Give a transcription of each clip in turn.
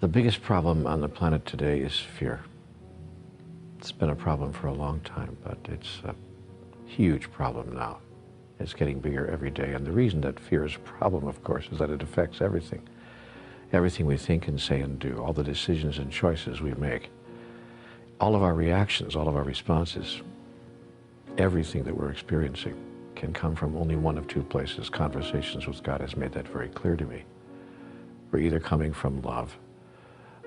The biggest problem on the planet today is fear. It's been a problem for a long time, but it's a huge problem now. It's getting bigger every day, and the reason that fear is a problem, of course, is that it affects everything. Everything we think and say and do, all the decisions and choices we make, all of our reactions, all of our responses, everything that we're experiencing can come from only one of two places. Conversations with God has made that very clear to me. We're either coming from love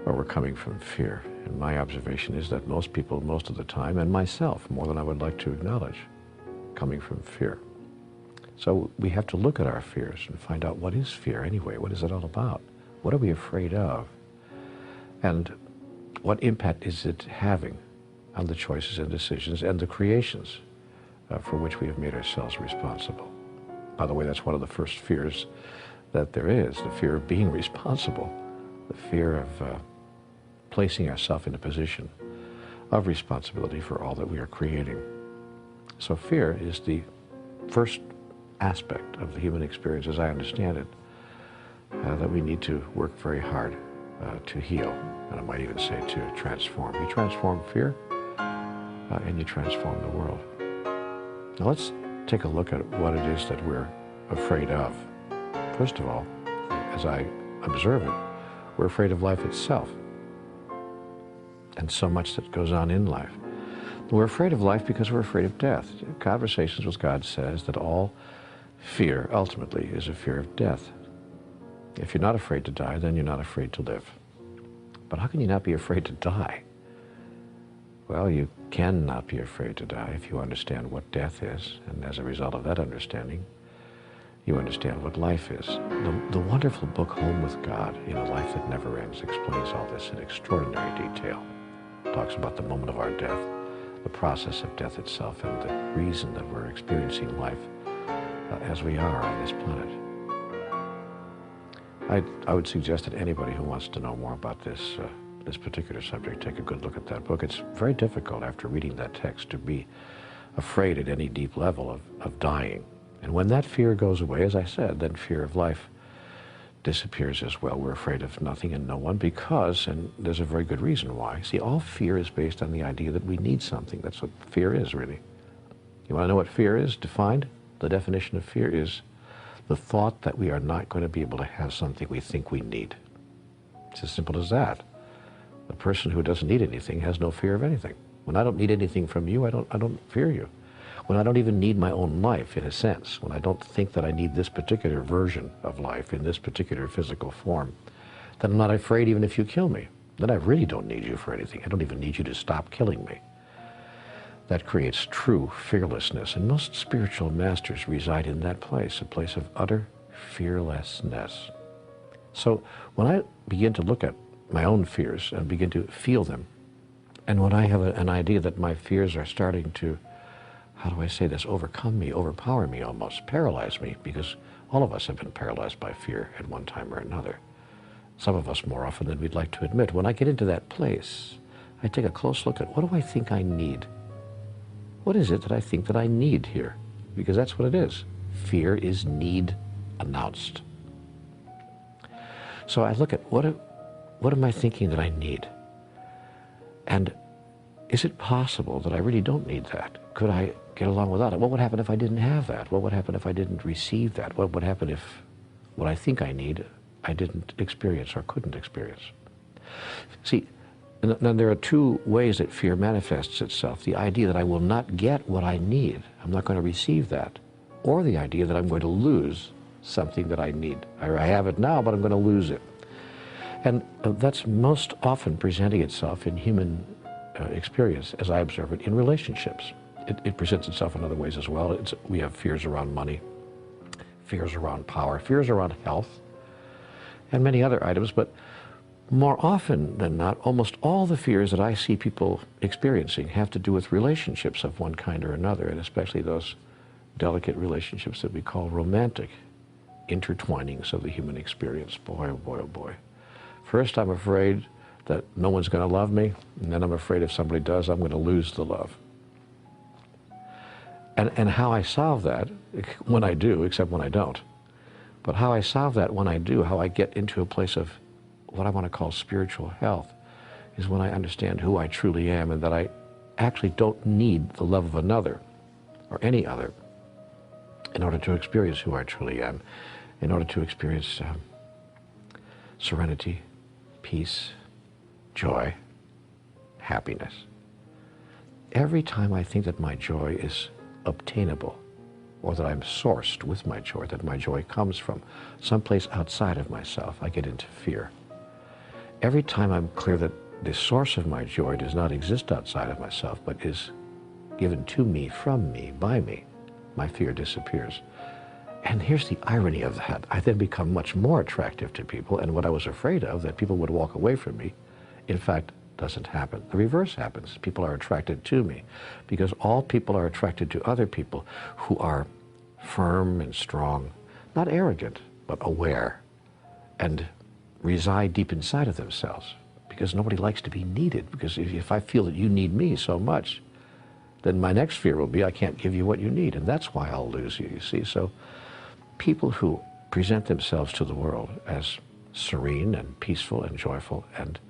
or we're coming from fear. And my observation is that most people, most of the time, and myself, more than I would like to acknowledge, coming from fear. So we have to look at our fears and find out, what is fear anyway? What is it all about? What are we afraid of? And what impact is it having on the choices and decisions and the creations for which we have made ourselves responsible? By the way, that's one of the first fears that there is, the fear of being responsible, the fear of placing ourselves in a position of responsibility for all that we are creating. So fear is the first aspect of the human experience, as I understand it, that we need to work very hard to heal, and I might even say to transform. You transform fear, and you transform the world. Now let's take a look at what it is that we're afraid of. First of all, as I observe it, we're afraid of life itself and so much that goes on in life. We're afraid of life because we're afraid of death. Conversations with God says that all fear ultimately is a fear of death. If you're not afraid to die, then you're not afraid to live. But how can you not be afraid to die? Well, you cannot be afraid to die if you understand what death is, and as a result of that understanding, you understand what life is. The wonderful book Home with God, in a Life That Never Ends, explains all this in extraordinary detail. It talks about the moment of our death, the process of death itself, and the reason that we're experiencing life as we are on this planet. I would suggest that anybody who wants to know more about this particular subject take a good look at that book. It's very difficult after reading that text to be afraid at any deep level of dying. And when that fear goes away, as I said, then fear of life disappears as well. We're afraid of nothing and no one because, and there's a very good reason why. See, all fear is based on the idea that we need something. That's what fear is, really. You want to know what fear is defined? The definition of fear is the thought that we are not going to be able to have something we think we need. It's as simple as that. The person who doesn't need anything has no fear of anything. When I don't need anything from you, I don't fear you. When I don't even need my own life, in a sense, when I don't think that I need this particular version of life in this particular physical form, then I'm not afraid even if you kill me. Then I really don't need you for anything. I don't even need you to stop killing me. That creates true fearlessness, and most spiritual masters reside in that place, a place of utter fearlessness. So when I begin to look at my own fears and begin to feel them, and when I have an idea that my fears are starting to, how do I say this, overcome me, overpower me almost, paralyze me, because all of us have been paralyzed by fear at one time or another. Some of us more often than we'd like to admit. When I get into that place, I take a close look at, what do I think I need? What is it that I think that I need here? Because that's what it is. Fear is need announced. So I look at, what am I thinking that I need? And is it possible that I really don't need that? Could I get along without it? What would happen if I didn't have that? What would happen if I didn't receive that? What would happen if what I think I need, I didn't experience or couldn't experience? See, now there are two ways that fear manifests itself. The idea that I will not get what I need, I'm not going to receive that, or the idea that I'm going to lose something that I need. I have it now, but I'm going to lose it. And that's most often presenting itself in human experience, as I observe it, in relationships. It presents itself in other ways as well. We have fears around money, fears around power, fears around health, and many other items, but more often than not, almost all the fears that I see people experiencing have to do with relationships of one kind or another, and especially those delicate relationships that we call romantic intertwinings of the human experience. Boy, oh boy, oh boy. First, I'm afraid that no one's going to love me, and then I'm afraid if somebody does, I'm going to lose the love. And how I solve that, when I do, except when I don't, but how I solve that when I do, how I get into a place of, what I want to call spiritual health is when I understand who I truly am and that I actually don't need the love of another or any other in order to experience who I truly am, in order to experience serenity, peace, joy, happiness. Every time I think that my joy is obtainable, or that I'm sourced with my joy, that my joy comes from someplace outside of myself, I get into fear. Every time I'm clear that the source of my joy does not exist outside of myself, but is given to me, from me, by me, my fear disappears. And here's the irony of that. I then become much more attractive to people, and what I was afraid of, that people would walk away from me, in fact, doesn't happen. The reverse happens. People are attracted to me because all people are attracted to other people who are firm and strong, not arrogant, but aware, and reside deep inside of themselves, because nobody likes to be needed. Because if I feel that you need me so much, then my next fear will be I can't give you what you need, and that's why I'll lose you, you see. So people who present themselves to the world as serene and peaceful and joyful and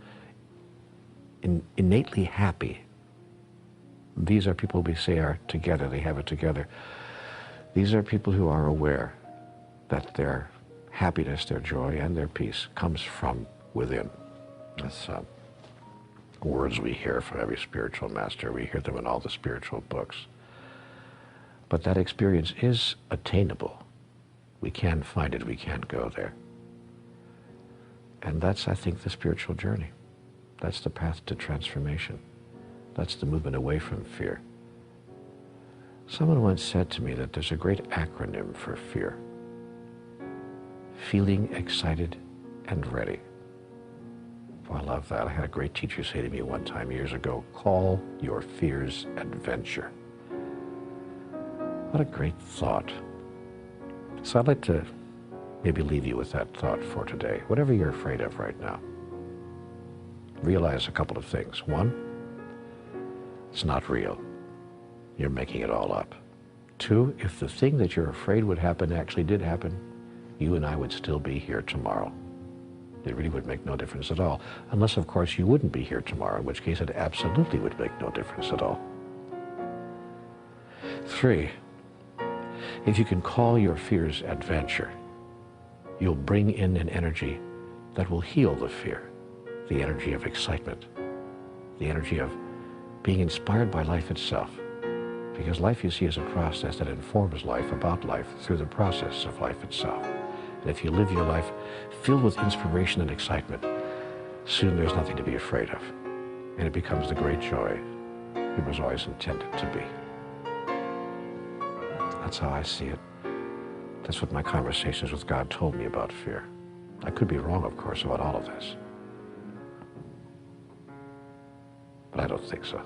innately happy, these are people we say are together, they have it together. These are people who are aware that their happiness, their joy, and their peace comes from within. That's words we hear from every spiritual master. We hear them in all the spiritual books. But that experience is attainable. We can find it, we can go there. And that's, I think, the spiritual journey. That's the path to transformation. That's the movement away from fear. Someone once said to me that there's a great acronym for fear. Feeling excited and ready. Oh, I love that. I had a great teacher say to me one time years ago, call your fears adventure. What a great thought. So I'd like to maybe leave you with that thought for today. Whatever you're afraid of right now, realize a couple of things. One, it's not real. You're making it all up. Two, if the thing that you're afraid would happen actually did happen, you and I would still be here tomorrow. It really would make no difference at all. Unless, of course, you wouldn't be here tomorrow, in which case it absolutely would make no difference at all. Three, if you can call your fears adventure, you'll bring in an energy that will heal the fear. The energy of excitement, the energy of being inspired by life itself. Because life, you see, is a process that informs life about life through the process of life itself. And if you live your life filled with inspiration and excitement, soon there's nothing to be afraid of. And it becomes the great joy it was always intended to be. That's how I see it. That's what my conversations with God told me about fear. I could be wrong, of course, about all of this. But I don't think so.